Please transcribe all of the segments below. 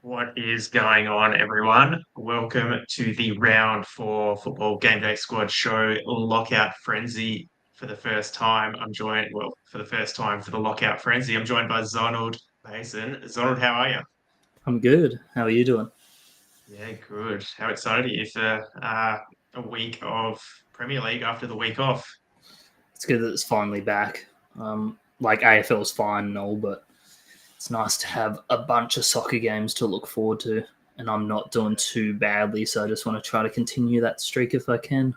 What is going on, everyone? Welcome to the round four football game day squad show lockout frenzy. For the first time, for the first time for the lockout frenzy, I'm joined by Zonald Mason. Zonald, how are you? I'm good. How are you doing? Yeah, good. How excited are you for a week of Premier League after the week off? It's good that it's finally back. Like AFL's fine and all, but it's nice to have a bunch of soccer games to look forward to. And I'm not doing too badly, so I just want to try to continue that streak if I can.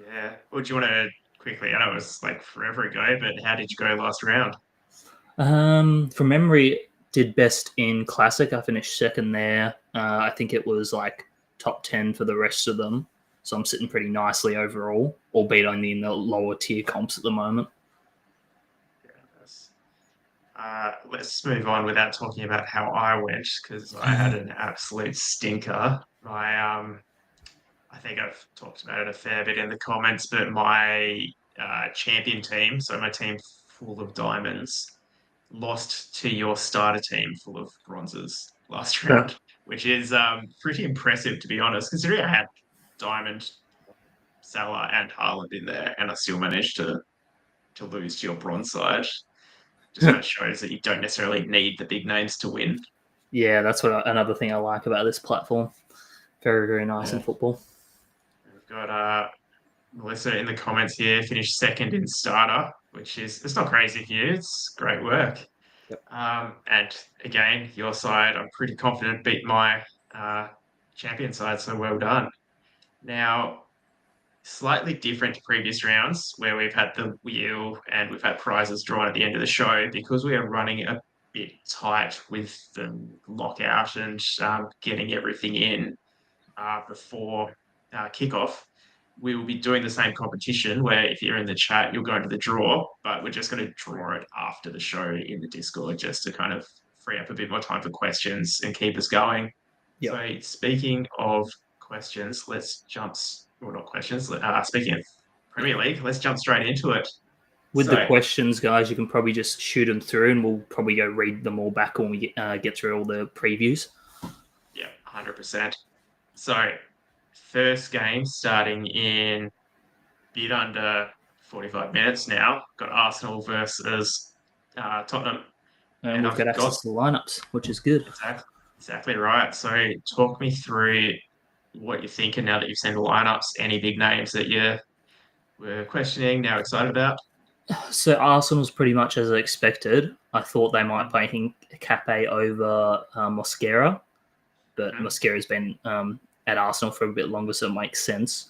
Yeah. Well, do you want to quickly? I know it was like forever ago, but how did you go last round? From memory, did best in Classic. I finished second there. I think it was like top 10 for the rest of them. So I'm sitting pretty nicely overall, albeit only in the lower tier comps at the moment. Yeah, let's move on without talking about how I went because I had an absolute stinker. I think I've talked about it a fair bit in the comments, but my champion team, so my team full of diamonds, lost to your starter team full of bronzes last round, which is pretty impressive to be honest, considering I had Diamond, Salah, and Haaland in there, and I still managed to lose to your bronze side. Just kind of shows that you don't necessarily need the big names to win. Yeah, that's another thing I like about this platform. Very, very nice in Yeah. football. We've got Melissa in the comments here, finished second in starter, which is it's not crazy for you. It's great work. Yep. And again, your side, I'm pretty confident beat my uh, champion side, so well done. Now, slightly different to previous rounds where we've had the wheel and we've had prizes drawn at the end of the show because we are running a bit tight with the lockout and getting everything in before kickoff. We will be doing the same competition where if you're in the chat, you'll go into the draw, but we're just going to draw it after the show in the Discord just to kind of free up a bit more time for questions and keep us going. Yep. So, speaking of questions, let's jump. Well, not questions. Speaking of Premier League, let's jump straight into it. With the So, questions, guys, you can probably just shoot them through, and we'll probably go read them all back when we get through all the previews. yeah, 100%. So, first game starting in bit under 45 minutes now. Got Arsenal versus Tottenham, And and we've I've got got access to the lineups, which is good. exactly right. So, talk me through what you're thinking now that you've seen the lineups. Any big names that you were questioning, now excited about? So Arsenal's pretty much as expected. I thought they might Mm-hmm. play Cape over Mosquera, but Mm-hmm. Mosquera's been at Arsenal for a bit longer, so it makes sense.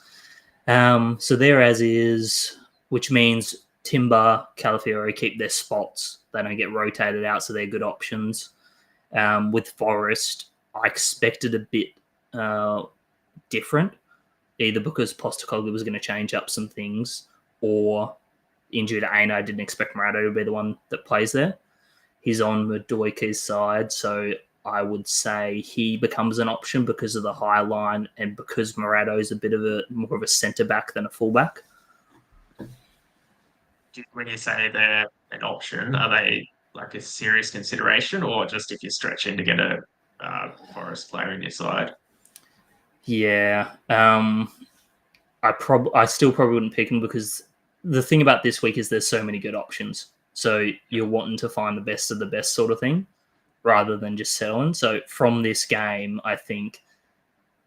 So they're as is, which means Timber, Calafiori keep their spots. They don't get rotated out, so they're good options. With Forest, I expected a bit uh, different, either because Postecoglou was going to change up some things, or injured Aina. I didn't expect Murado to be the one that plays there. He's on Maduike's side, so I would say he becomes an option because of the high line and because Murado is a bit of a more of a centre back than a fullback. When you say they're an option, are they like a serious consideration, or just if you're stretching to get a Forest player in your side? Yeah, I still probably wouldn't pick him because the thing about this week is there's so many good options. So you're wanting to find the best of the best sort of thing rather than just settling. So from this game, I think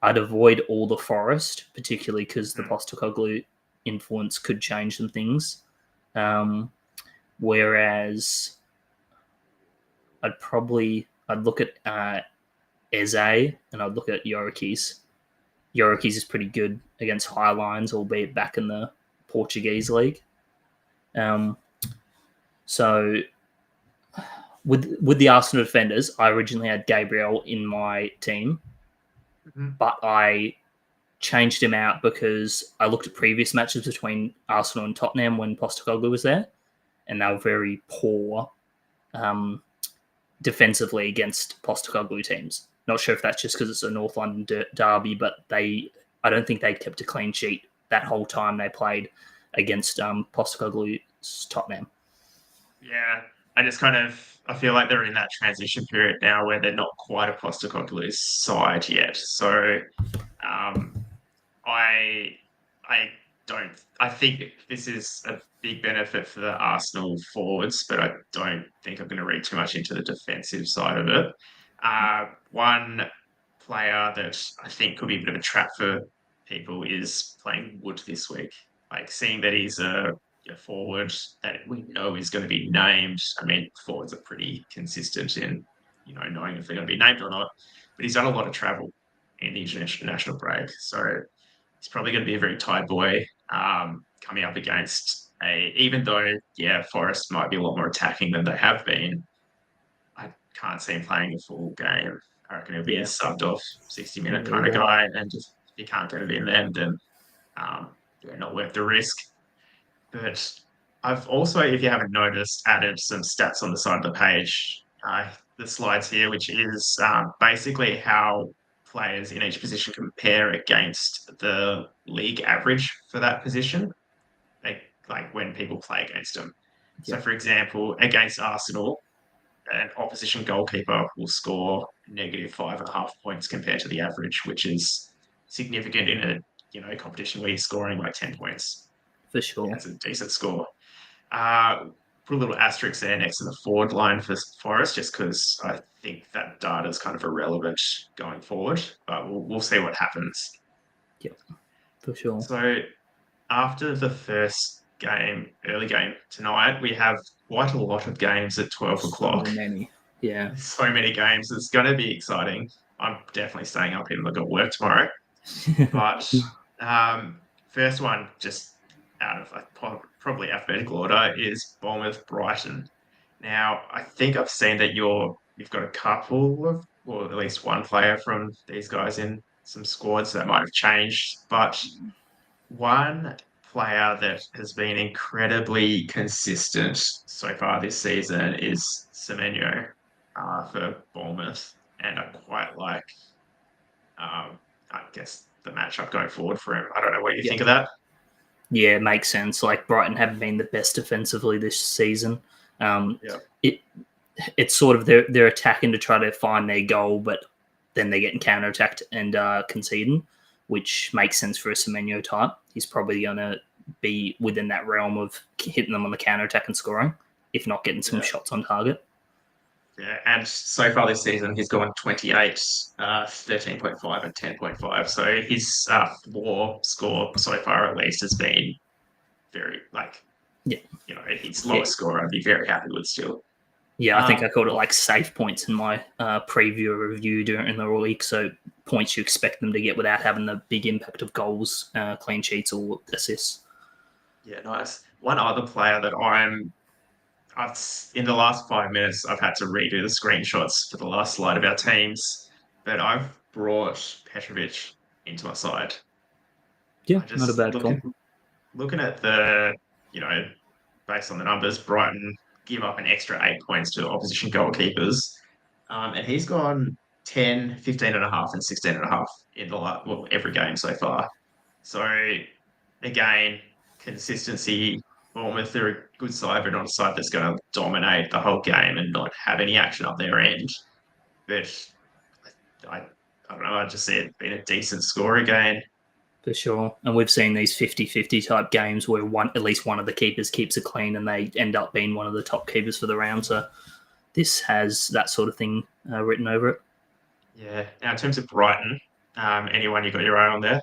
I'd avoid all the Forest, particularly because the Mm. Postecoglou influence could change some things. Um, whereas I'd look at Eze and I'd look at Yorikis. Yorikis is pretty good against high lines, albeit back in the Portuguese league. Um, so with the Arsenal defenders, I originally had Gabriel in my team, Mm-hmm. but I changed him out because I looked at previous matches between Arsenal and Tottenham when Postecoglou was there, and they were very poor um, defensively against Postecoglou teams. Not sure if that's just because it's a North London derby, but I don't think they kept a clean sheet that whole time they played against Postecoglou's Tottenham. Yeah, I feel like they're in that transition period now where they're not quite a Postecoglou's side yet. So um, I I don't. I think this is a big benefit for the Arsenal forwards, but I don't think I'm going to read too much into the defensive side of it. One player that I think could be a bit of a trap for people is playing Wood this week. Like seeing that he's a forward that we know is going to be named. I mean, forwards are pretty consistent in knowing if they're going to be named or not. But he's done a lot of travel in the international break, so he's probably going to be a very tired boy coming up against even though, yeah, Forest might be a lot more attacking than they have been. I can't see him playing a full game. I reckon he'll be a Yeah, subbed off 60-minute me kind of either. guy. And if he can't get it in then yeah, not worth the risk. But I've also, if you haven't noticed, added some stats on the side of the page, the slides here, which is basically how players in each position compare against the league average for that position, like when people play against them. Yeah, So, for example, against Arsenal, an opposition goalkeeper will score -5.5 points compared to the average, which is significant in a competition where you're scoring like 10 points. for Yeah, sure. it's a decent score. Uh, Put a little asterisk there next to the forward line for Forest, just because I think that data is kind of irrelevant going forward. But we'll see what happens. Yeah, for sure. So after the first game, early game tonight, we have quite a lot of games at 12 So o'clock. many. Yeah. So many games. It's going to be exciting. I'm definitely staying up even though I've got work tomorrow. But first one, just out of probably alphabetical order, is Bournemouth Brighton. Now, I think I've seen that you've got a couple of, or at least one player from these guys in some squads that might have changed, but one player that has been incredibly consistent so far this season is Semenyo for Bournemouth, and I quite like, I guess, the matchup going forward for him. I don't know what you Yeah. think of that. Yeah, it makes sense. Like Brighton haven't been the best defensively this season. Yeah, It it's sort of they're attacking to try to find their goal, but then they're getting counter attacked and conceding, which makes sense for a Semenyo type. He's probably going to be within that realm of hitting them on the counter attack and scoring, if not getting some yeah. shots on target. Yeah, and so far this season, he's gone 28, 13.5, and 10.5. So his floor score so far, at least, has been very, like, Yeah, his yeah, lowest score I'd be very happy with still. yeah. I think I called it Well, like safe points in my preview review during the week. So points you expect them to get without having the big impact of goals, clean sheets, or assists. yeah, nice. One other player that in the last 5 minutes, I've had to redo the screenshots for the last slide of our teams, but I've brought Petrovic into my side. Yeah, I not a just bad call. looking at the, you know, based on the numbers, Brighton give up an extra 8 points to opposition goalkeepers. And he's gone 10, 15 and a half, and 16 and a half in every game so far. So again, consistency. Bournemouth, they're a good side, but not a side that's going to dominate the whole game and not have any action up their end. But I, I don't know, I just see it being a decent score again. For sure. And we've seen these 50-50 type games where at least one of the keepers keeps it clean and they end up being one of the top keepers for the round. So this has that sort of thing written over it. Yeah. Now, in terms of Brighton, anyone you got your eye on there?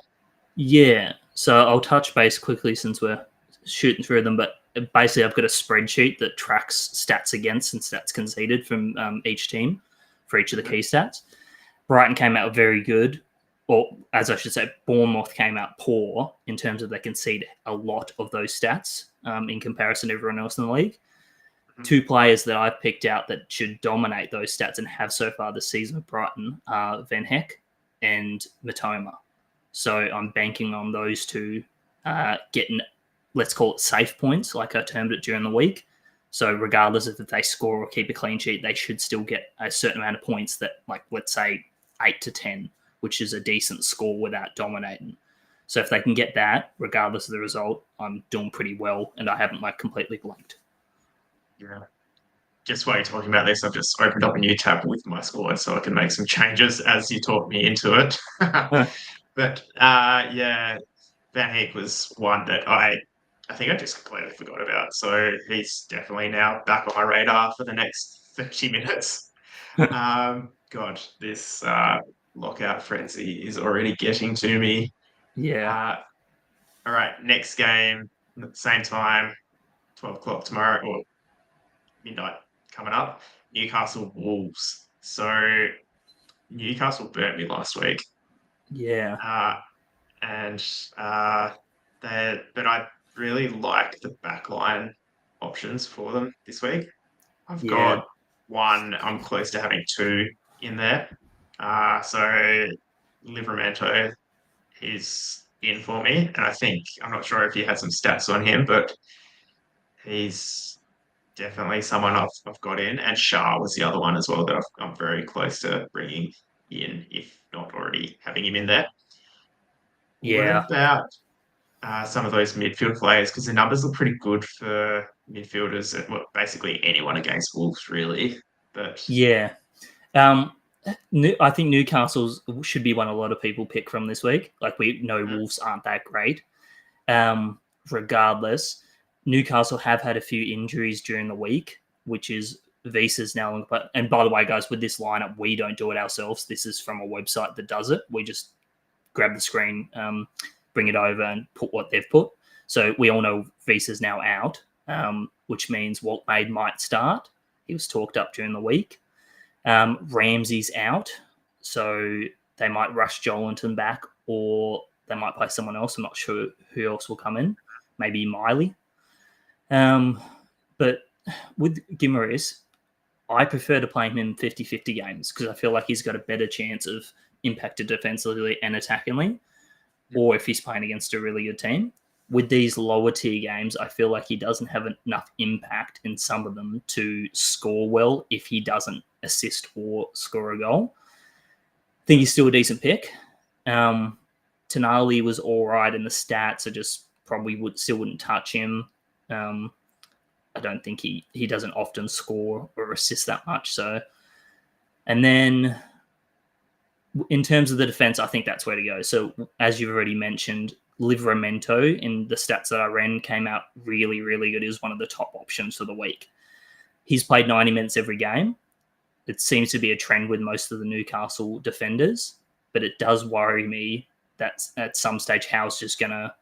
Yeah. So I'll touch base quickly since we're shooting through them. But basically, I've got a spreadsheet that tracks stats against and stats conceded from each team for each of the key stats. Brighton came out very good, or as I should say, Bournemouth came out poor in terms of they concede a lot of those stats in comparison to everyone else in the league. Mm-hmm. Two players that I've picked out that should dominate those stats and have so far this season with Brighton are Van Heck and Matoma. So I'm banking on those two getting, let's call it safe points, like I termed it during the week. So regardless of if they score or keep a clean sheet, they should still get a certain amount of points that, like, let's say 8 to 10, which is a decent score without dominating. So if they can get that, regardless of the result, I'm doing pretty well, and I haven't completely blanked. Yeah. just while you're talking about this, I've just opened up a new tab with my squad so I can make some changes as you talk me into it. Uh, But yeah, Van Heek was one that I think I just completely forgot about. So he's definitely now back on my radar for the next 30 minutes. God, this lockout frenzy is already getting to me. yeah, Uh, all right, next game, same time, 12 o'clock tomorrow, or midnight coming up. Newcastle Wolves. So Newcastle burnt me last week. yeah, Uh, and but I really like the backline options for them this week. I've yeah, got one. I'm close to having two in there. So Livramento is in for me, and I think I'm not sure if you had some stats on him, but he's definitely someone I've got in. And Shah was the other one as well that I'm very close to bringing in, if not already having him in there. What yeah, about some of those midfield players? Because the numbers look pretty good for midfielders and well, basically anyone against Wolves, really. But yeah. I think Newcastle's should be one a lot of people pick from this week. Like we know mm, Wolves aren't that great. Regardless, Newcastle have had a few injuries during the week, which is Visa's now. But and by the way, guys, with this lineup, we don't do it ourselves. This is from a website that does it. We just grab the screen, bring it over, and put what they've put. So we all know Visa's now out, which means Walt Maid might start. He was talked up during the week. Ramsey's out, so they might rush Jolinton back, or they might play someone else. I'm not sure who else will come in. Maybe Miley. But with Gimaris, I prefer to play him in 50-50 games because I feel like he's got a better chance of impacted defensively and attackingly, or if he's playing against a really good team. With these lower tier games, I feel like he doesn't have enough impact in some of them to score well if he doesn't assist or score a goal. I think he's still a decent pick. Tonali was all right in the stats. I just probably wouldn't touch him. I don't think he doesn't often score or assist that much. So, and then in terms of the defense, I think that's where to go. So, as you've already mentioned, Livramento in the stats that I ran came out really, really good. He was one of the top options for the week. He's played 90 minutes every game. It seems to be a trend with most of the Newcastle defenders, but it does worry me that at some stage Howe's just going to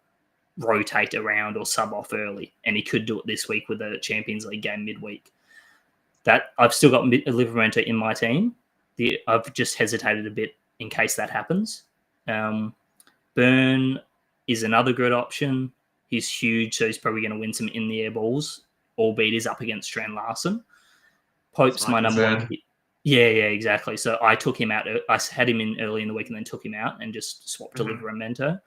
rotate around or sub off early, and he could do it this week with a Champions League game midweek. That I've still got Livramento in my team. I've just hesitated a bit in case that happens. Burn is another good option. He's huge, so he's probably going to win some in the air balls, albeit he's up against Strand Larson. that's Pope's my my number one. concern. Yeah, exactly. So I took him out. I had him in early in the week and then took him out and just swapped to Livramento.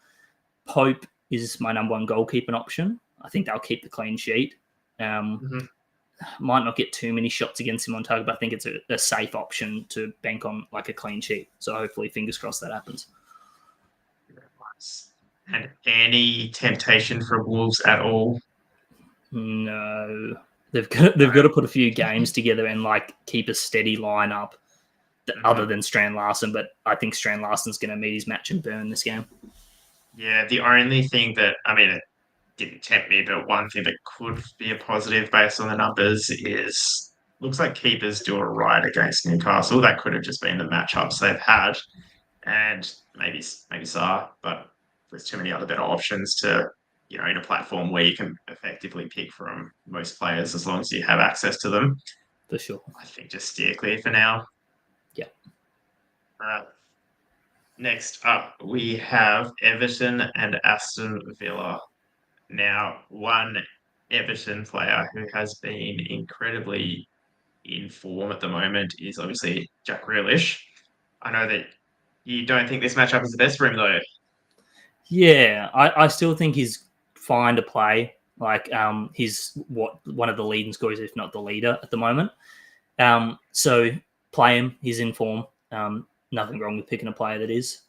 Pope is my number one goalkeeping option. I think they'll keep the clean sheet. Might not get too many shots against him on target, but I think it's a safe option to bank on like a clean sheet. So hopefully, fingers crossed that happens. And any temptation for Wolves at all? No, they've got to put a few games together and like keep a steady lineup other than Strand Larson. But I think Strand Larson's going to meet his match and burn this game. Yeah, the only thing that it didn't tempt me, but one thing that could be a positive based on the numbers is looks like keepers do all right against Newcastle. That could have just been the matchups they've had, and maybe Saar, but there's too many other better options to in a platform where you can effectively pick from most players as long as you have access to them. For sure. I think just steer clear for now. Yeah. Next up, we have Everton and Aston Villa. Now, one Everton player who has been incredibly in form at the moment is obviously Jack Grealish. I know that you don't think this matchup is the best for him, though. Yeah, I still think he's fine to play. Like, he's one of the leading scorers, if not the leader at the moment. So play him. He's in form. Nothing wrong with picking a player that is.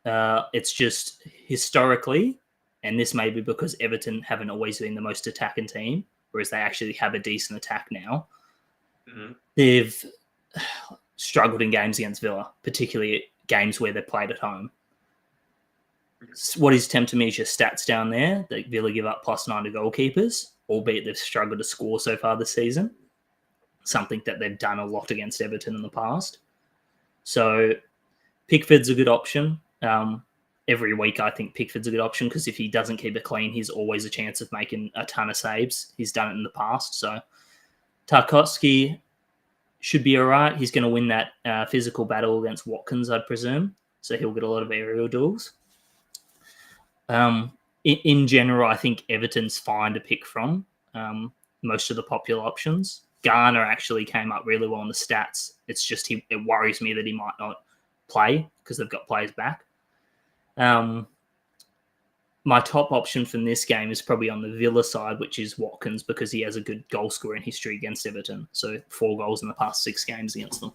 It's just historically, and this may be because Everton haven't always been the most attacking team, whereas they actually have a decent attack now. They've struggled in games against Villa, particularly games where they're played at home. What is tempting me is your stats down there that Villa give up +9 to goalkeepers, albeit they've struggled to score so far this season. Something that they've done a lot against Everton in the past. So Pickford's a good option. Every week I think Pickford's a good option because if he doesn't keep it clean, he's always a chance of making a ton of saves. He's done it in the past. So Tarkowski should be all right. He's going to win that physical battle against Watkins, I'd presume. So he'll get a lot of aerial duels. In general, I think Everton's fine to pick from most of the popular options. Garner actually came up really well in the stats. It's just it worries me that he might not play because they've got players back. My top option from this game is probably on the Villa side, which is Watkins, because he has a good goal scoring history against Everton. So 4 goals in the past 6 games against them.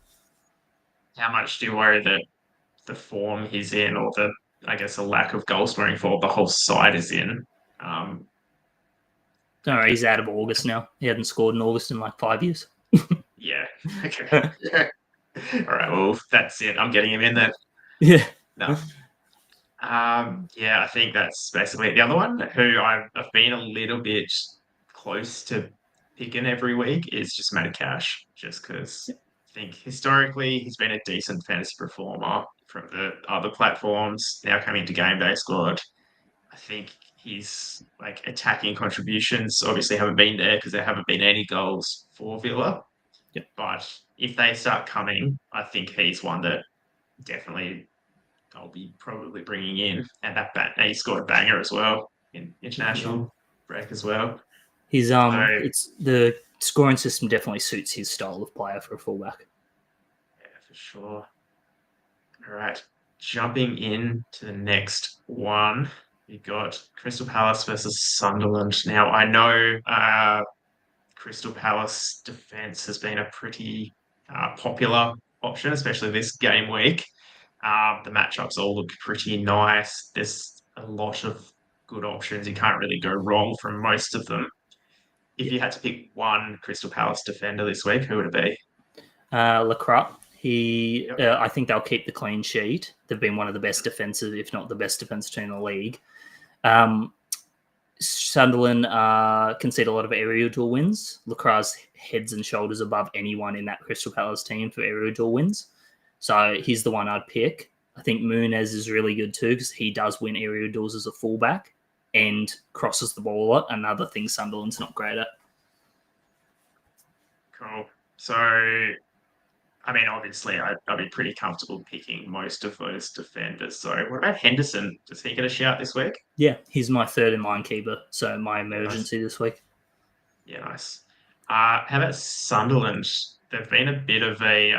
How much do you worry that the form he's in, or the lack of goal scoring form the whole side is in? No, he's out of August now. He hadn't scored in August in like 5 years. Yeah. Okay. All right. Well, that's it. I'm getting him in then. Yeah. No. Yeah, I think that's basically it. The other one who I've been a little bit close to picking every week is just Matty Cash, just because I think historically he's been a decent fantasy performer from the other platforms. Now coming to GameDay squad, I think his attacking contributions obviously haven't been there because there haven't been any goals for Villa. Yep. But if they start coming, I think he's one that definitely I'll be probably bringing in, and he scored a banger as well in international break as well. He's it's the scoring system definitely suits his style of player for a fullback. Yeah, for sure. All right, jumping in to the next one, we got Crystal Palace versus Sunderland. Now I know Crystal Palace defense has been a pretty popular option, especially this game week. The matchups all look pretty nice. There's a lot of good options. You can't really go wrong from most of them. If you had to pick one Crystal Palace defender this week, who would it be? Lacroix. I think they'll keep the clean sheet. They've been one of the best defensive, if not the best defensive team in the league. Sunderland concede a lot of aerial duel wins. Lacroix's heads and shoulders above anyone in that Crystal Palace team for aerial duel wins. So he's the one I'd pick. I think Muniz is really good too because he does win aerial duels as a fullback and crosses the ball a lot. Another thing Sunderland's not great at. Cool. So, obviously, I'd be pretty comfortable picking most of those defenders. So, what about Henderson? Does he get a shout this week? Yeah, he's my third in line keeper. So, my emergency this week. Yeah, nice. How about Sunderland? They've been a bit of a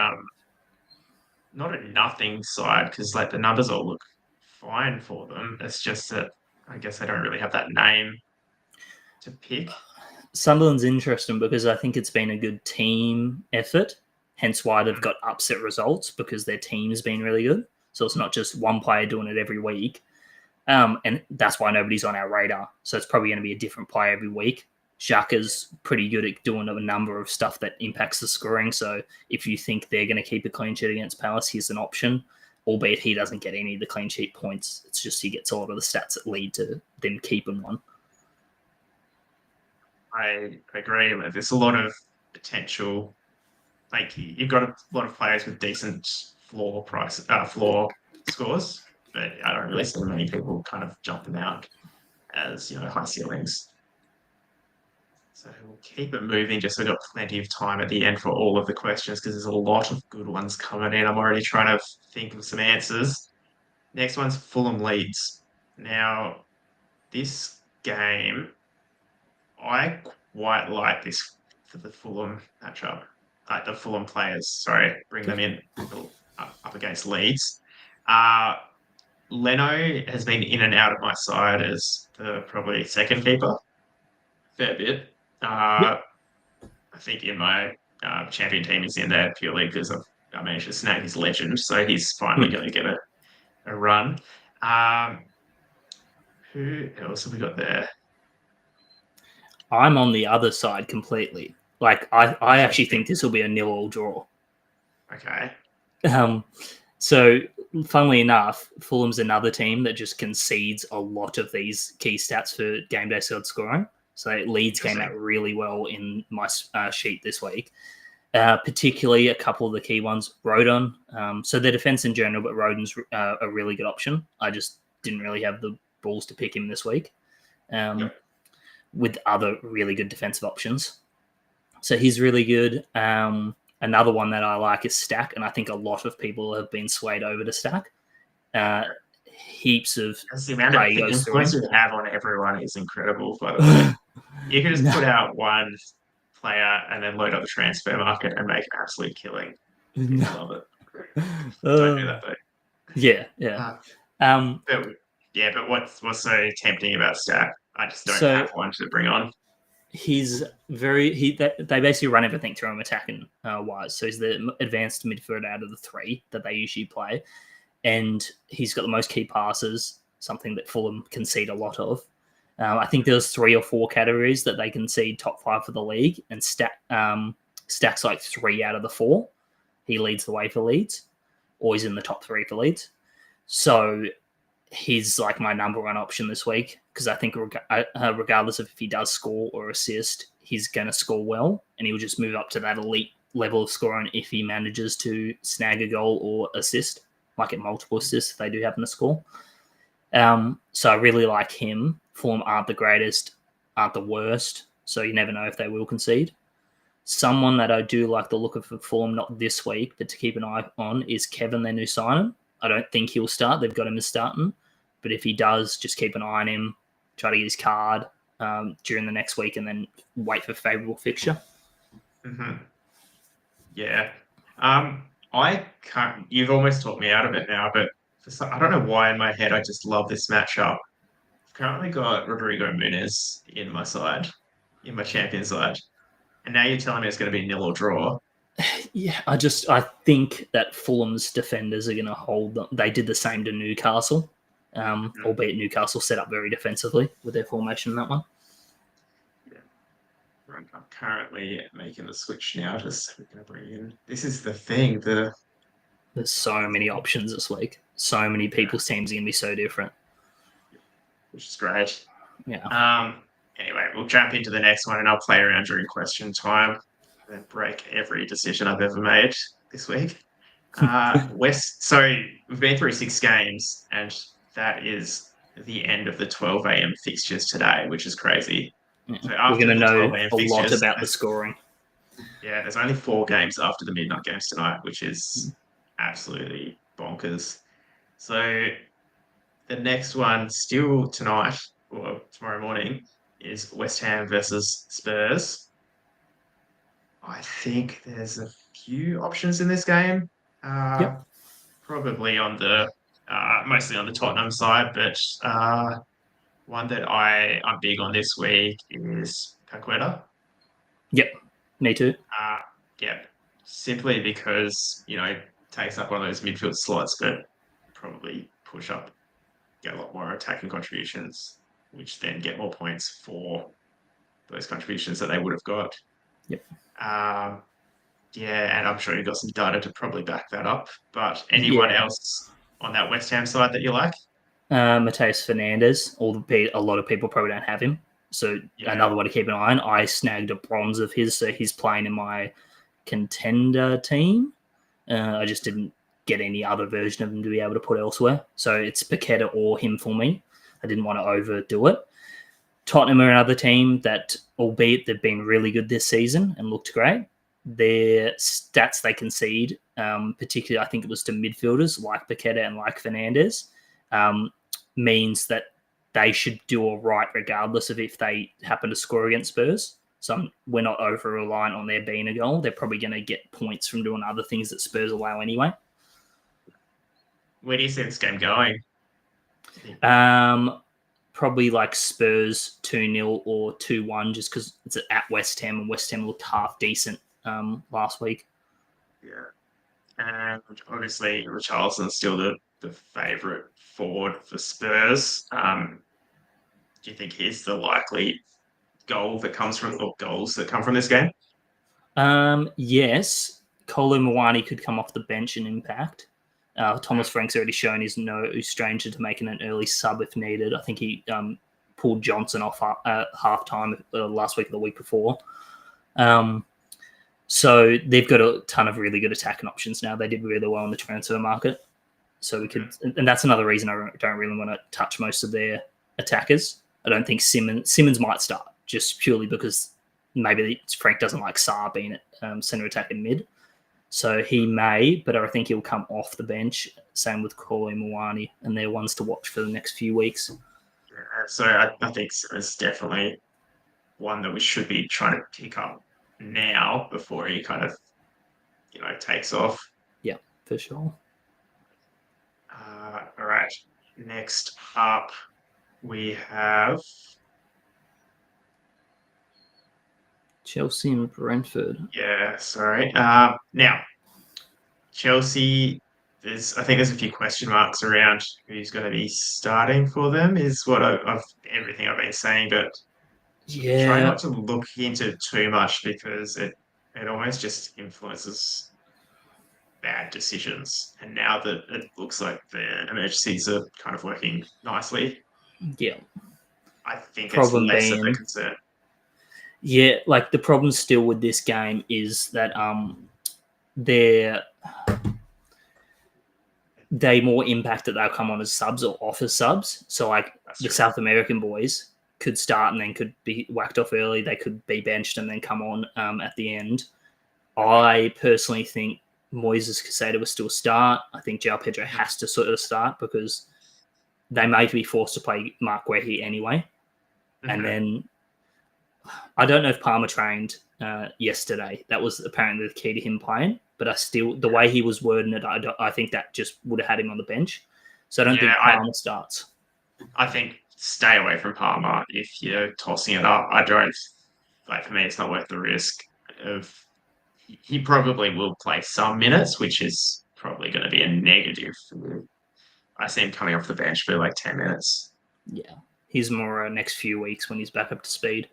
not a nothing side because the numbers all look fine for them. It's just that I guess they don't really have that name to pick. Sunderland's interesting because I think it's been a good team effort, hence why they've got upset results because their team's been really good. So it's not just one player doing it every week. And that's why nobody's on our radar. So it's probably going to be a different player every week. Xhaka's pretty good at doing a number of stuff that impacts the scoring. So if you think they're going to keep a clean sheet against Palace, here's an option, albeit he doesn't get any of the clean sheet points. It's just he gets a lot of the stats that lead to them keeping one. I agree. There's a lot of potential. You've got a lot of players with decent floor scores, but I don't really see many people kind of jumping out as high ceilings. So we'll keep it moving just so we've got plenty of time at the end for all of the questions because there's a lot of good ones coming in. I'm already trying to think of some answers. Next one's Fulham Leeds. Now, this game, I quite like this for the Fulham matchup. The Fulham players, sorry, bring them in up against Leeds. Leno has been in and out of my side as the probably second keeper. Fair bit. I think in my champion team he's in there purely because I managed to snag his legend, so he's finally going to get a run. Who else have we got there? I'm on the other side completely. Like I So, actually think this will be a 0-0 draw. okay. Um, so, funnily enough, Fulham's another team that just concedes a lot of these key stats for game day scored scoring. So Leeds came out Interesting. really well in my sheet this week. Particularly a couple of the key ones, Rodon. So their defense in general, but Rodon's a really good option. I just didn't really have the balls to pick him this week Yep. with other really good defensive options. So he's really good. Another one that I like is Stack, and I think a lot of people have been swayed over to Stack. Heaps of Because the amount of play the goes through influence him. you have on everyone is incredible, by the way. You can just No. put out one player and then load up the transfer market and make an absolute killing. No. People love it. Don't do that though. Yeah, yeah. Uh, Um, but yeah, but what's so tempting about Stack? I just don't so have one to bring on. he's they basically run everything through him attacking wise. So he's the advanced midfielder out of the three that they usually play, and he's got the most key passes, something that Fulham concede a lot of. I think there's 3 or 4 categories that they concede top 5 for the league, and Stack's like 3 out of the 4. He leads the way for Leeds, or he's in the top 3 for Leeds. So he's like my number one option this week because I think regardless of if he does score or assist, he's going to score well, and he'll just move up to that elite level of scoring if he manages to snag a goal or assist, might get multiple assists if they do happen to score. So I really like him. Fulham aren't the greatest, aren't the worst, so you never know if they will concede. Someone that I do like the look of for Fulham, not this week, but to keep an eye on, is Kevin, their new signing. I don't think he'll start. They've got him as starting. But if he does, just keep an eye on him, try to get his card during the next week, and then wait for a favourable fixture. Mm-hmm. Yeah. I can't. You've almost talked me out of it now, but I don't know why in my head I just love this matchup. I've currently got Rodrigo Muniz in my side, in my champion side, and now you're telling me it's going to be nil or draw. Yeah, I think that Fulham's defenders are going to hold them. They did the same to Newcastle, albeit Newcastle set up very defensively with their formation in that one. Yeah. I'm currently making the switch now. Just we're going to bring in. This is the thing. There's so many options this week. So many people's teams are going to be so different. Which is great. Yeah. Anyway, we'll jump into the next one, and I'll play around during question time and break every decision I've ever made this week. So we've been through 6 games, and that is the end of the 12 a.m. fixtures today, which is crazy. Yeah. So we're going to know 12 a.m. a lot fixtures, about the scoring. Yeah, there's only 4 games after the midnight games tonight, which is absolutely bonkers. So the next one, still tonight or tomorrow morning, is West Ham versus Spurs. I think there's a few options in this game. Yep. Probably on the mostly on the Tottenham side, but one that I'm big on this week is Paqueta. Yep. Me too. Yeah, simply because takes up one of those midfield slots, but probably get a lot more attacking contributions, which then get more points for those contributions that they would have got. Yep. Yeah, and I'm sure you've got some data to probably back that up. But anyone else on that West Ham side that you like? Mateus Fernandez. A lot of people probably don't have him. So another one to keep an eye on. I snagged a bronze of his, so he's playing in my contender team. I just didn't get any other version of him to be able to put elsewhere. So it's Paqueta or him for me. I didn't want to overdo it. Tottenham are another team that, albeit they've been really good this season and looked great, their stats they concede, particularly I think it was to midfielders like Paqueta and like Fernandez, means that they should do all right regardless of if they happen to score against Spurs. So we're not over-reliant on there being a goal. They're probably going to get points from doing other things that Spurs allow anyway. Where do you see this game going? Probably like Spurs 2-0 or 2-1 just because it's at West Ham, and West Ham looked half decent last week. Yeah. And obviously Richarlison's still the favourite forward for Spurs. Do you think he's the likely goals that come from this game? Yes, Kolo Muani could come off the bench and impact. Thomas Frank's already shown he's no stranger to making an early sub if needed. I think he pulled Johnson off halftime last week or the week before. So they've got a ton of really good attacking options now. They did really well in the transfer market. So we could, and that's another reason I don't really want to touch most of their attackers. I don't think Simmons might start just purely because maybe Frank doesn't like Saar being at centre attack and mid. So he may, but I think he'll come off the bench. Same with Kolo Muani, and they're ones to watch for the next few weeks. So I think it's definitely one that we should be trying to pick up now before he kind of, takes off. Yeah, for sure. All right. Next up, we have Chelsea and Brentford. Yeah, sorry. Now, Chelsea, I think there's a few question marks around who's going to be starting for them, is what everything I've been saying, but try not to look into it too much because it almost just influences bad decisions. And now that it looks like the emergencies are kind of working nicely, I think Problem it's less being, of a concern. Yeah, like the problem still with this game is that they more impact that they'll come on as subs or off as subs. So like South American boys could start and then could be whacked off early. They could be benched and then come on at the end. I personally think Moises Caicedo will still start. I think João Pedro has to sort of start because they may be forced to play Mark Guehi anyway. Mm-hmm. And then I don't know if Palmer trained yesterday. That was apparently the key to him playing. But the way he was wording it, I think that just would have had him on the bench. So I don't think Palmer starts. I think stay away from Palmer if you're tossing it up. I don't, for me, it's not worth the risk of. He probably will play some minutes, which is probably going to be a negative. I see him coming off the bench for like 10 minutes. Yeah, he's more next few weeks when he's back up to speed.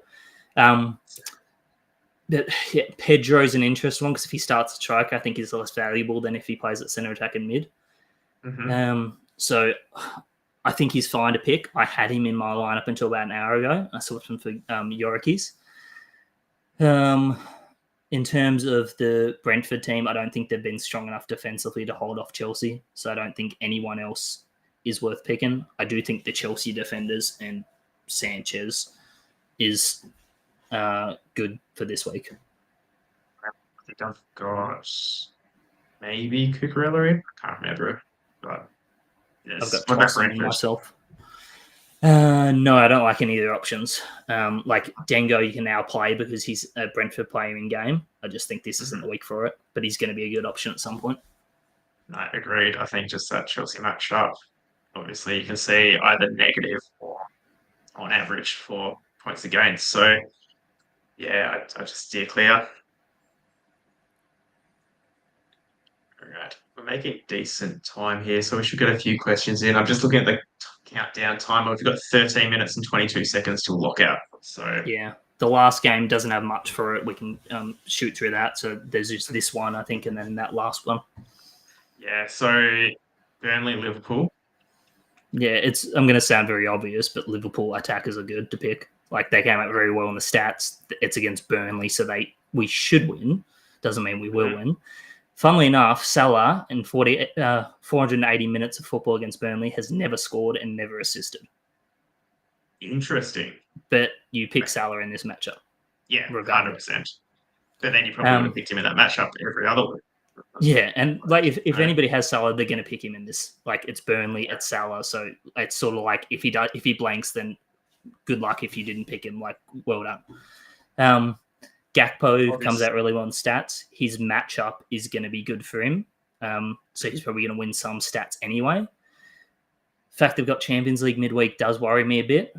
Pedro's an interesting one because if he starts a strike, I think he's less valuable than if he plays at centre attack and mid. Mm-hmm. So I think he's fine to pick. I had him in my lineup until about an hour ago. I swapped him for Yorikis. In terms of the Brentford team, I don't think they've been strong enough defensively to hold off Chelsea. So I don't think anyone else is worth picking. I do think the Chelsea defenders and Sanchez is good for this week. I think I've got maybe Cucurella in. I can't remember. But yes. I've got Tosin myself. No, I don't like any of their options. Like Dengo, you can now play because he's a Brentford player in game. I just think this isn't the week for it, but he's going to be a good option at some point. No, agreed. I think just that Chelsea matchup, obviously you can see either negative or on average for points against. So, yeah, I just steer clear. All right. We're making decent time here, so we should get a few questions in. I'm just looking at the countdown timer. We've got 13 minutes and 22 seconds till lockout. So yeah, the last game doesn't have much for it. We can shoot through that. So there's just this one, I think, and then that last one. Yeah, so Burnley, Liverpool. Yeah, I'm going to sound very obvious, but Liverpool attackers are good to pick. Like they came out very well in the stats. It's against Burnley, so we should win. Doesn't mean we will win. Funnily enough, Salah in 480 minutes of football against Burnley has never scored and never assisted. Interesting. But you pick Salah in this matchup. Yeah, regardless. 100%. But then you probably would have picked him in that matchup every other week. Yeah, and like if anybody has Salah, they're going to pick him in this. Like it's Burnley, it's Salah, so it's sort of like if he blanks, then good luck. If you didn't pick him, like well done. Gakpo comes out really well in stats. His matchup is going to be good for him. So he's probably going to win some stats anyway. The fact they've got Champions League midweek does worry me a bit.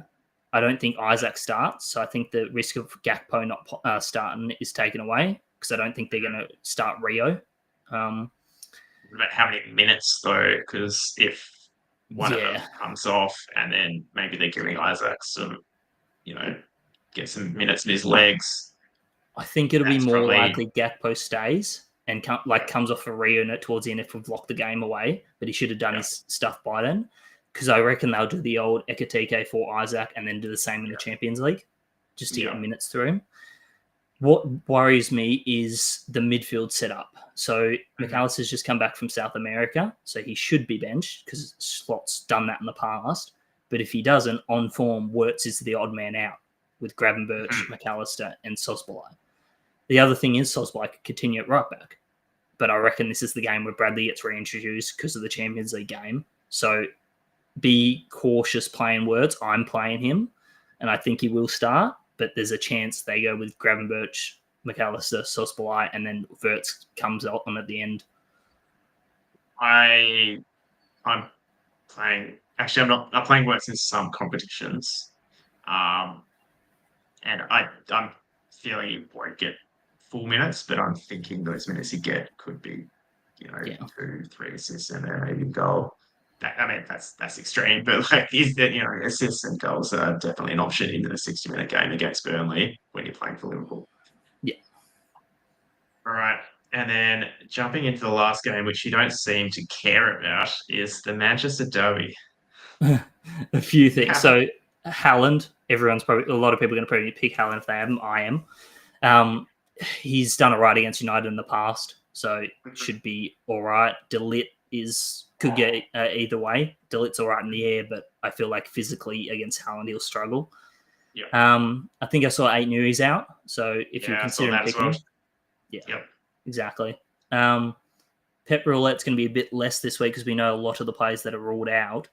I don't think Isaac starts. So I think the risk of Gakpo not starting is taken away because I don't think they're going to start Rio. But how many minutes though? Because if one of them comes off and then maybe they're giving Isaac some, get some minutes in his legs. I think it'll be That's more probably likely Gakpo stays and comes off a reunit towards the end if we've locked the game away. But he should have done yeah, his stuff by then, because I reckon they'll do the old Ekatike for Isaac and then do the same in the Champions League, just to yeah. get minutes through him. What worries me is the midfield setup. So McAllister's just come back from South America, so he should be benched because Slot's done that in the past. But if he doesn't, on form, Wirtz is the odd man out with Gravenberch, McAllister, and Sosbolai. The other thing is Sosbolai could continue at right back. But I reckon this is the game where Bradley gets reintroduced because of the Champions League game. So be cautious playing Wirtz. I'm playing him, and I think he will start. But there's a chance they go with Gravenberch, McAllister, Sosbolai, and then Wirtz comes on at the end. I'm playing. Actually, I'm not. I'm playing Wirtz in some competitions, and I'm feeling he won't get full minutes, but I'm thinking those minutes he get could be, 2, 3 assists and then maybe a goal. That's extreme, but is that assists and goals are definitely an option in the 60-minute game against Burnley when you're playing for Liverpool. Yeah. All right. And then jumping into the last game, which you don't seem to care about, is the Manchester Derby. A few things. Yeah. So Haaland, a lot of people are going to probably pick Haaland if they haven't. I am. He's done it right against United in the past, so it should be all right. De Ligt could get either way. De Ligt's all right in the air, but I feel like physically against Haaland he'll struggle. Yeah. I think I saw 8 Newies out, so if you're considering picking him, exactly. Pep Roulette's going to be a bit less this week because we know a lot of the players that are ruled out,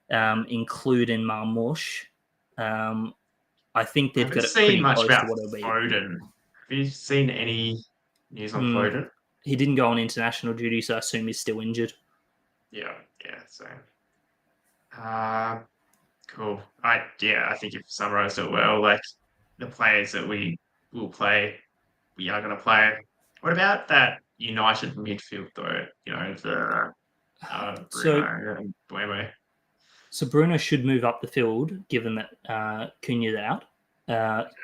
including Marmoush. I think they've got it pretty close to what it'll be. Foden. Have you seen any news on Foden? He didn't go on international duty, so I assume he's still injured. Yeah, so cool. I think you've summarized it well. Like the players that we will play, we are going to play. What about that United midfield though? The Bruno and Buemo. So Bruno should move up the field, given that Cunha's out,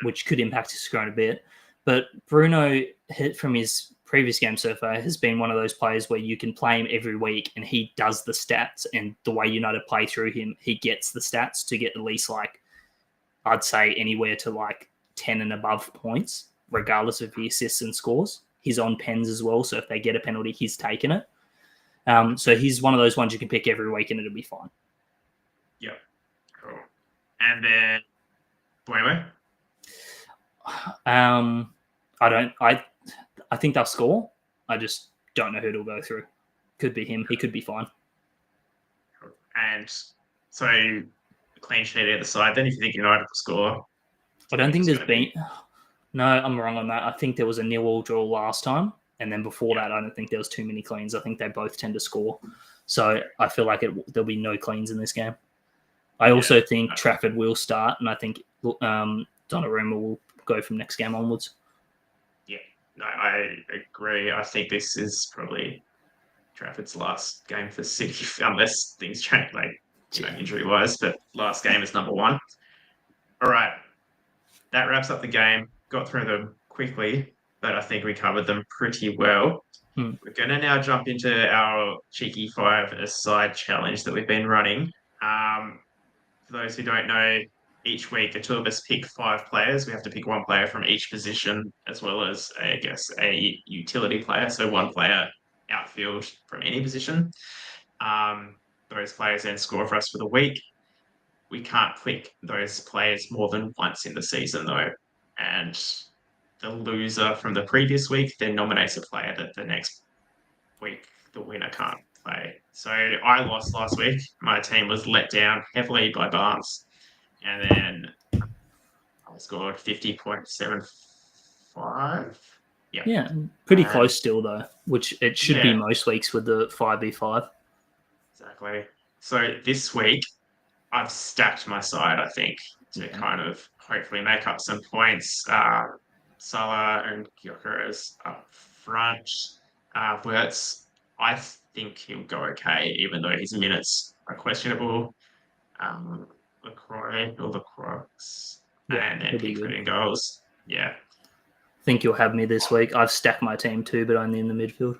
which could impact his score a bit. But Bruno, from his previous game so far, has been one of those players where you can play him every week and he does the stats. And the way United play through him, he gets the stats to get at least I'd say anywhere to 10 and above points, regardless of the assists and scores. He's on pens as well, so if they get a penalty, he's taken it. So he's one of those ones you can pick every week and it'll be fine. Yep, cool. And then Buemo? I think they'll score. I just don't know who it'll go through. Could be him. He could be fine. And so clean sheet either side. Then if you think United will score, I don't think there's been. No, I'm wrong on that. I think there was a 0-0 draw last time, and then before that, I don't think there was too many cleans. I think they both tend to score, so I feel like there'll be no cleans in this game. I also think Trafford will start, and I think Donnarumma will go from next game onwards. Yeah, no, I agree. I think this is probably Trafford's last game for City, unless things change, injury-wise. But last game is number 1. All right, that wraps up the game. Got through them quickly, but I think we covered them pretty well. We're going to now jump into our cheeky 5-a-side challenge that we've been running. For those who don't know, each week the 2 of us pick 5 players. We have to pick 1 player from each position, as well as, a utility player. So 1 player outfield from any position. Those players then score for us for the week. We can't pick those players more than once in the season, though. And the loser from the previous week then nominates a player that the next week the winner can't play. So I lost last week. My team was let down heavily by Barnes. And then I scored 50.75. Yeah, pretty close still, though, which it should be most weeks with the 5v5. Exactly. So this week, I've stacked my side, I think, to kind of hopefully make up some points. Salah and Gyökeres up front. Wirtz, I think he'll go okay, even though his minutes are questionable. Lacroix, and then Pickford in goals. Yeah. think you'll have me this week. I've stacked my team too, but only in the midfield.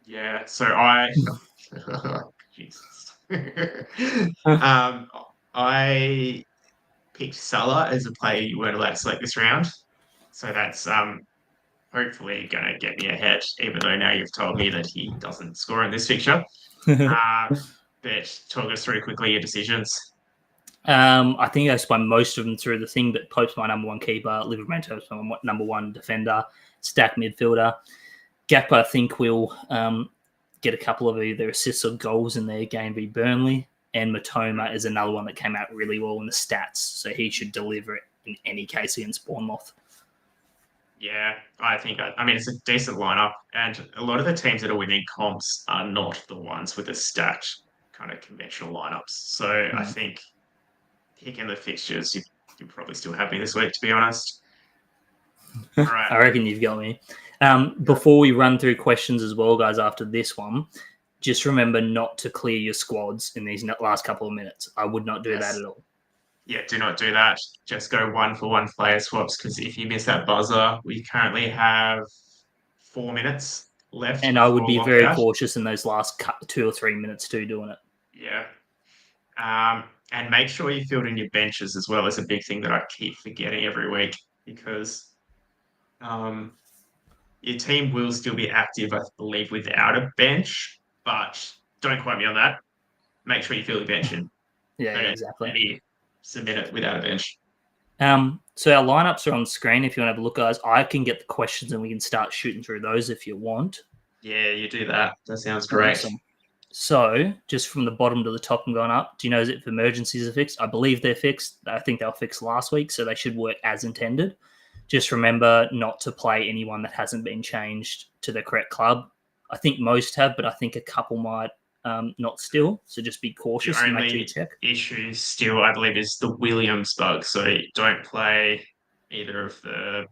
Yeah, so I Jesus. I picked Salah as a player you weren't allowed to select this round. So that's hopefully going to get me ahead, even though now you've told me that he doesn't score in this fixture. But talk us through quickly your decisions. I think I spun most of them through the thing, but Pope's my number one keeper, Livermanto's my number one defender, stack midfielder. Gakpo, I think, will get a couple of either assists or goals in their game v Burnley. And Matoma is another one that came out really well in the stats, so he should deliver it in any case against Bournemouth. Yeah, I think, I mean, it's a decent lineup, and a lot of the teams that are winning comps are not the ones with the stacked kind of conventional lineups. So I think picking the fixtures, you probably still have me this week, to be honest. All right. I reckon you've got me. Before we run through questions as well, guys, after this one, just remember not to clear your squads in these last couple of minutes. I would not do that at all. Yeah, do not do that. Just go 1-for-1 player swaps, because if you miss that buzzer, we currently have 4 minutes left. And I would be very cautious in those last 2 or 3 minutes too doing it. Yeah. And make sure you field in your benches as well. Is a big thing that I keep forgetting every week, because your team will still be active, I believe, without a bench, but don't quote me on that. Make sure you field your bench in. Yeah, exactly. Maybe submit it without a bench. So our lineups are on screen if you want to have a look, guys. I can get the questions and we can start shooting through those if you want. Yeah, you do that. That sounds great. Awesome. So just from the bottom to the top and going up, do you know if emergencies are fixed? I believe they're fixed. I think they were fixed last week, so they should work as intended. Just remember not to play anyone that hasn't been changed to the correct club. I think most have, but I think a couple might not still. So just be cautious and make sure you check. Issue still, I believe, is the Williams bug. So don't play either of the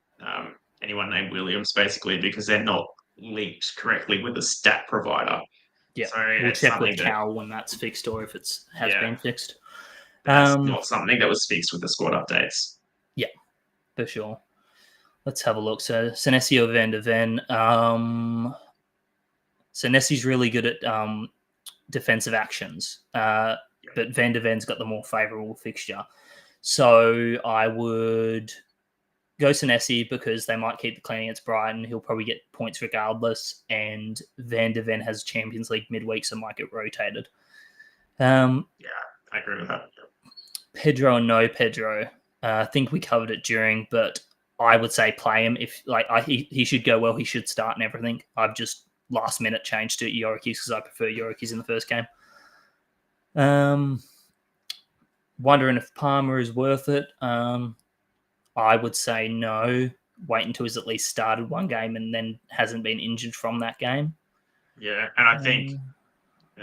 anyone named Williams, basically, because they're not linked correctly with the stat provider. Yeah, so we'll check with Cal when that's fixed or if it has been fixed. That's not something that was fixed with the squad updates. Yeah, for sure. Let's have a look. So Senesi or Van de Ven. Senesi's really good at defensive actions, but Van de Ven's got the more favourable fixture. So I would go Senesi because they might keep the clean against Brighton. He'll probably get points regardless. And Van de Ven has Champions League midweek, so might get rotated. Yeah, I agree with that. Pedro and no Pedro. I think we covered it during, but I would say play him. If he should go well, he should start and everything. I've just last minute changed to Yorikis because I prefer Yorikis in the first game. Wondering if Palmer is worth it. I would say no. Wait until he's at least started one game and then hasn't been injured from that game. Yeah, and I think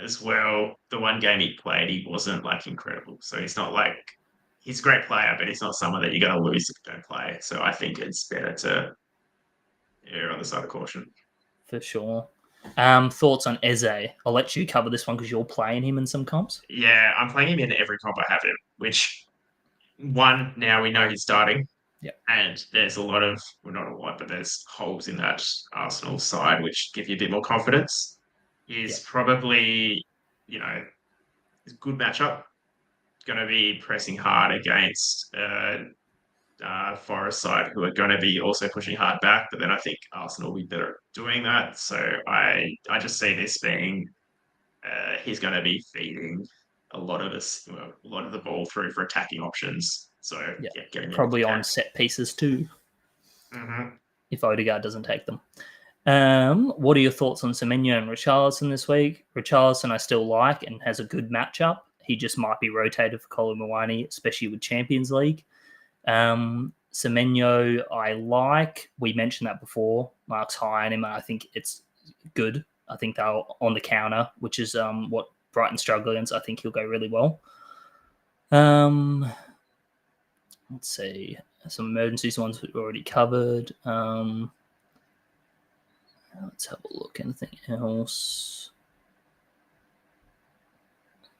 as well, the one game he played, he wasn't incredible. So he's not he's a great player, but he's not someone that you're going to lose if you don't play. So I think it's better to err on the side of caution. For sure. Thoughts on Eze? I'll let you cover this one because you're playing him in some comps. Yeah, I'm playing him in every comp I have him, which now we know he's starting. Yeah. And there's a lot of, well, not a lot, but there's holes in that Arsenal side which give you a bit more confidence. He's probably, a good matchup. Going to be pressing hard against Forest side, who are going to be also pushing hard back. But then I think Arsenal will be better at doing that. So I just see this being he's going to be feeding a lot of the ball through for attacking options. So getting probably on set pieces too. Mm-hmm. If Odegaard doesn't take them. What are your thoughts on Semenyo and Richarlison this week? Richarlison I still like and has a good matchup. He just might be rotated for Kolo Muani, especially with Champions League. Semenyo I like. We mentioned that before. Mark's high on him, and I think it's good. I think they're on the counter, which is what Brighton struggle against. I think he'll go really well. Let's see. Some emergencies ones we've already covered. Let's have a look. Anything else?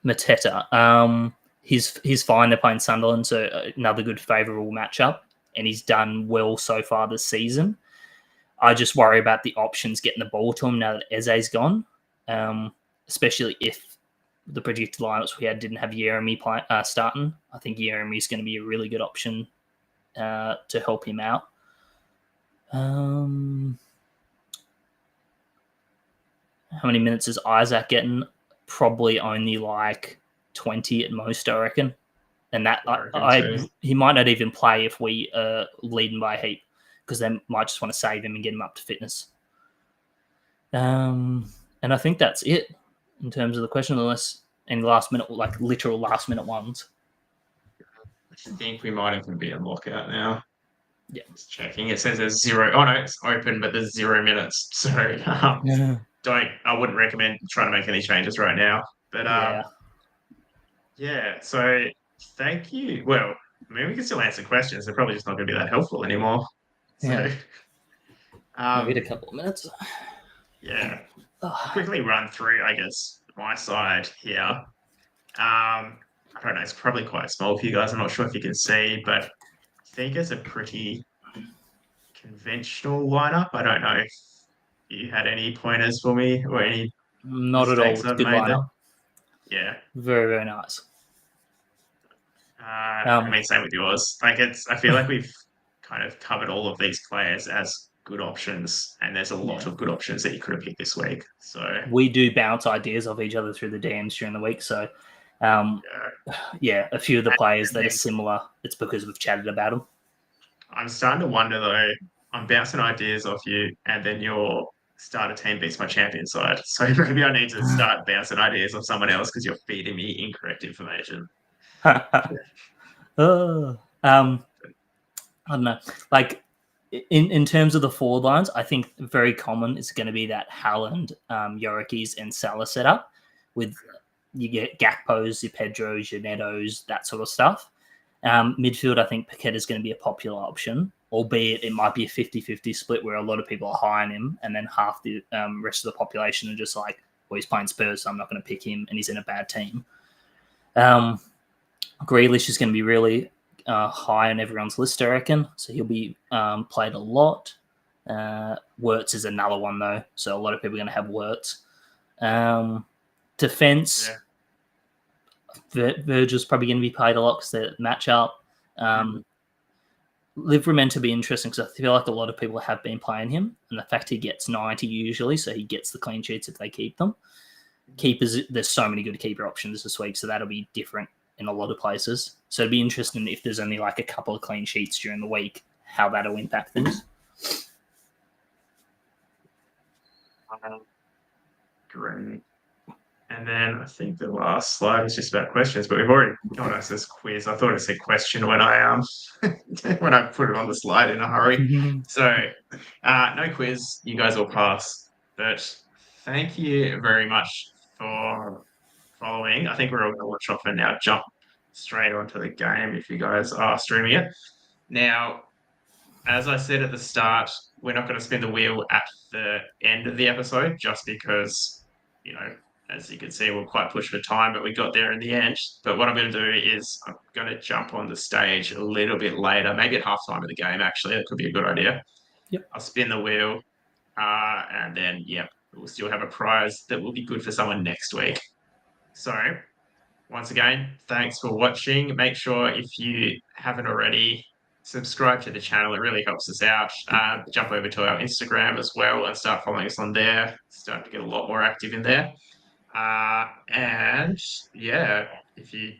Mateta. He's fine. They're playing Sunderland, so another good favourable matchup. and he's done well so far this season. I just worry about the options getting the ball to him now that Eze's gone, especially if the predicted lineups we had didn't have Jeremy starting. I think Jeremy's going to be a really good option to help him out. How many minutes is Isaac getting? Probably only like 20 at most, I reckon. And that he might not even play if we are leading by a heap, because they might just want to save him and get him up to fitness. And I think that's it in terms of the question, unless any last minute, like literal last minute ones. I think we might even be in lockout now. Yeah. Just checking. It says there's 0. Oh no, it's open, but there's 0 minutes. So I wouldn't recommend trying to make any changes right now. But yeah. So thank you. Well, I mean, we can still answer questions. They're probably just not going to be that helpful anymore. So maybe in a couple of minutes. Yeah. Quickly run through, I guess, my side here. I don't know, it's probably quite small for you guys. I'm not sure if you can see, but I think it's a pretty conventional lineup. I don't know if you had any pointers for me or any not at all. It's a good lineup. Yeah. Very, very nice. I mean, same with yours. Like I feel like we've kind of covered all of these players as good options, and there's a lot of good options that you could have picked this week. So we do bounce ideas off each other through the DMs during the week. So a few of the players that are similar, it's because we've chatted about them. I'm starting to wonder though, I'm bouncing ideas off you, and then your starter team beats my champion side. So maybe I need to start bouncing ideas off someone else because you're feeding me incorrect information. I don't know. Like in terms of the forward lines, I think very common is going to be that Haaland, Yorikis, and Salah setup. With you get Gakpos, your Pedros, your Netos, that sort of stuff. Midfield, I think Paqueta is going to be a popular option, albeit it might be a 50-50 split where a lot of people are high on him, and then half the rest of the population are just like, well, he's playing Spurs, so I'm not going to pick him, and he's in a bad team. Grealish is going to be really high on everyone's list, I reckon, so he'll be played a lot. Wirtz is another one, though, so a lot of people are going to have Wirtz. Defense... Yeah. Virgil's probably going to be played a lot because they're matchup. Liv were meant to be interesting because I feel like a lot of people have been playing him, and the fact he gets 90 usually, so he gets the clean sheets if they keep them. Keepers, there's so many good keeper options this week, so that'll be different in a lot of places. So it'd be interesting if there's only like a couple of clean sheets during the week, how that'll impact things. Great. And then I think the last slide was just about questions, but we've already got us this quiz. I thought it said question when I when I put it on the slide in a hurry. So no quiz, you guys will pass. But thank you very much for following. I think we're all going to watch off and now jump straight onto the game if you guys are streaming it. Now, as I said at the start, we're not going to spin the wheel at the end of the episode just because, as you can see, we're quite pushed for time, but we got there in the end. But what I'm going to do is I'm going to jump on the stage a little bit later, maybe at halftime of the game, actually. That could be a good idea. Yep. I'll spin the wheel, and then, we'll still have a prize that will be good for someone next week. So, once again, thanks for watching. Make sure if you haven't already, subscribe to the channel. It really helps us out. Jump over to our Instagram as well and start following us on there. Start to get a lot more active in there. And if you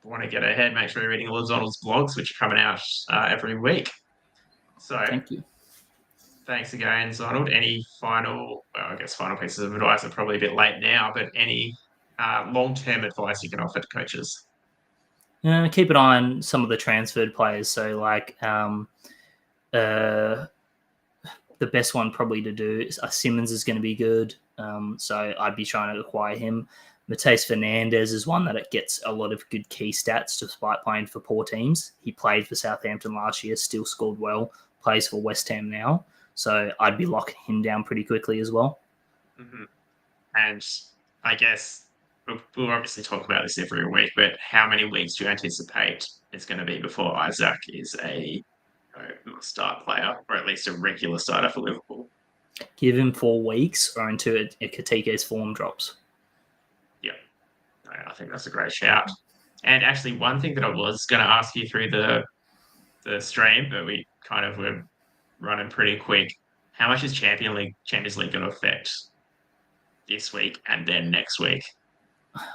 want to get ahead, make sure you're reading all of Zonald's blogs, which are coming out every week. So thank you. Thanks again, Zonald. Any final pieces of advice are probably a bit late now, but any long-term advice you can offer to coaches? Keep an eye on some of the transferred players. So like the best one probably to do is Simmons is going to be good. So I'd be trying to acquire him. Mateus Fernandez is one that it gets a lot of good key stats despite playing for poor teams. He played for Southampton last year, still scored well, plays for West Ham now. So I'd be locking him down pretty quickly as well. Mm-hmm. And I guess we'll obviously talk about this every week, but how many weeks do you anticipate it's going to be before Isaac is a start player, or at least a regular starter for Liverpool. Give him 4 weeks or until Katike's form drops. Yeah, I think that's a great shout. And actually, one thing that I was going to ask you through the stream, but we kind of were running pretty quick. How much is Champions League going to affect this week and then next week?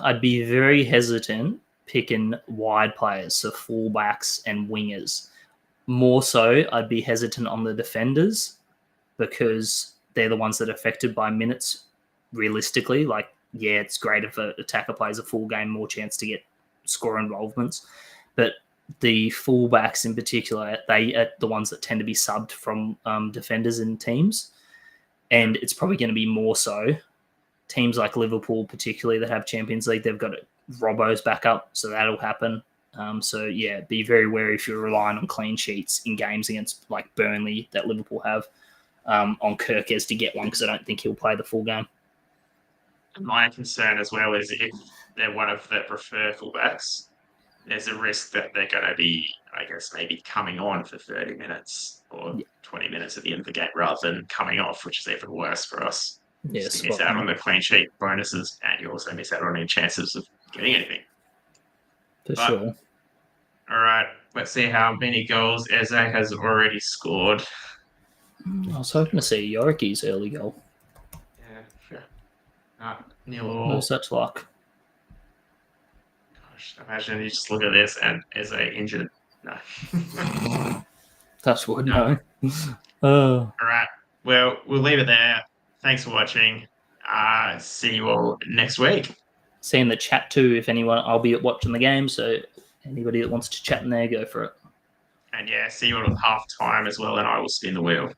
I'd be very hesitant picking wide players, so fullbacks and wingers. More so, I'd be hesitant on the defenders because they're the ones that are affected by minutes realistically. Like, yeah, it's great if an attacker plays a full game, more chance to get score involvements. But the fullbacks in particular, they are the ones that tend to be subbed from defenders in teams. And it's probably going to be more so teams like Liverpool, particularly that have Champions League, they've got Robbo's back up, so that'll happen. So yeah, be very wary if you're relying on clean sheets in games against like Burnley that Liverpool have on Kirkes to get one, because I don't think he'll play the full game. My concern as well is if they're one of the preferred fullbacks, there's a risk that they're going to be, I guess, maybe coming on for 30 minutes or 20 minutes at the end of the game rather than coming off, which is even worse for us. Yes, you miss out on the clean sheet bonuses, and you also miss out on any chances of getting anything. Sure. All right, let's see how many goals Eze has already scored. I was hoping to see Yoriki's early goal. Yeah, sure. 0-0. No such luck. Gosh, imagine you just look at this and Eze injured. No. Touch wood, no. All right, well, we'll leave it there. Thanks for watching. See you all next week. See in the chat too, if anyone, I'll be watching the game, so anybody that wants to chat in there, go for it. And yeah, see you all at half time as well, and I will spin the wheel.